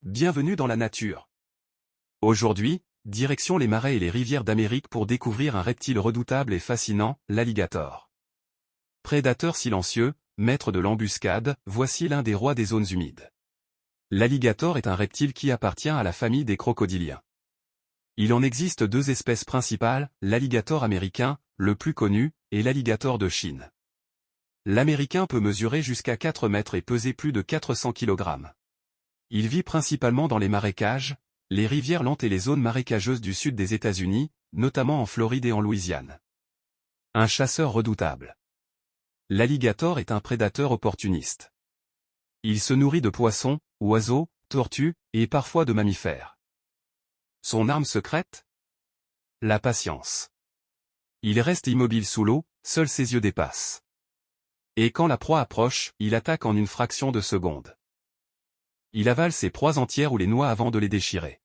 Bienvenue dans la nature. Aujourd'hui, direction les marais et les rivières d'Amérique pour découvrir un reptile redoutable et fascinant, l'alligator. Prédateur silencieux, maître de l'embuscade, voici l'un des rois des zones humides. L'alligator est un reptile qui appartient à la famille des crocodiliens. Il en existe deux espèces principales, l'alligator américain, le plus connu, et l'alligator de Chine. L'américain peut mesurer jusqu'à 4 mètres et peser plus de 400 kg. Il vit principalement dans les marécages, les rivières lentes et les zones marécageuses du sud des États-Unis, notamment en Floride et en Louisiane. Un chasseur redoutable. L'alligator est un prédateur opportuniste. Il se nourrit de poissons, oiseaux, tortues, et parfois de mammifères. Son arme secrète? La patience. Il reste immobile sous l'eau, seuls ses yeux dépassent. Et quand la proie approche, il attaque en une fraction de seconde. Il avale ses proies entières ou les noie avant de les déchirer.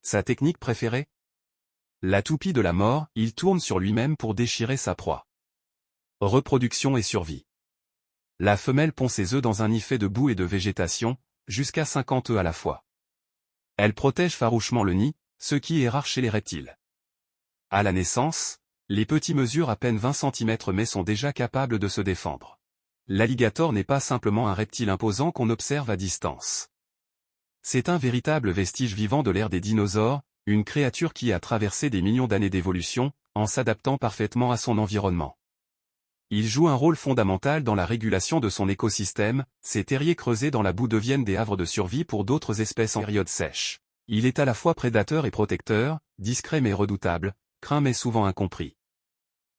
Sa technique préférée? La toupie de la mort, il tourne sur lui-même pour déchirer sa proie. Reproduction et survie. La femelle pond ses œufs dans un nid fait de boue et de végétation, jusqu'à 50 œufs à la fois. Elle protège farouchement le nid, ce qui est rare chez les reptiles. À la naissance, les petits mesurent à peine 20 cm mais sont déjà capables de se défendre. L'alligator n'est pas simplement un reptile imposant qu'on observe à distance. C'est un véritable vestige vivant de l'ère des dinosaures, une créature qui a traversé des millions d'années d'évolution, en s'adaptant parfaitement à son environnement. Il joue un rôle fondamental dans la régulation de son écosystème, ses terriers creusés dans la boue deviennent des havres de survie pour d'autres espèces en période sèche. Il est à la fois prédateur et protecteur, discret mais redoutable, craint mais souvent incompris.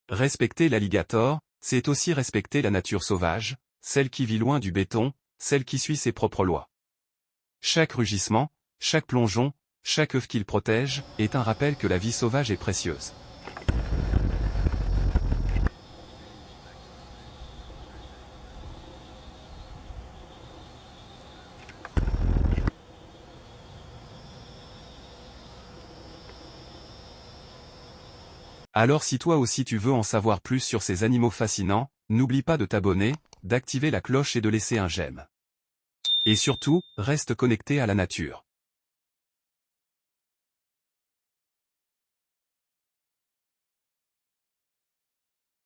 Respecter l'alligator, c'est aussi respecter la nature sauvage, celle qui vit loin du béton, celle qui suit ses propres lois. Chaque rugissement, chaque plongeon, chaque œuf qu'il protège, est un rappel que la vie sauvage est précieuse. Alors si toi aussi tu veux en savoir plus sur ces animaux fascinants, n'oublie pas de t'abonner, d'activer la cloche et de laisser un j'aime. Et surtout, reste connecté à la nature.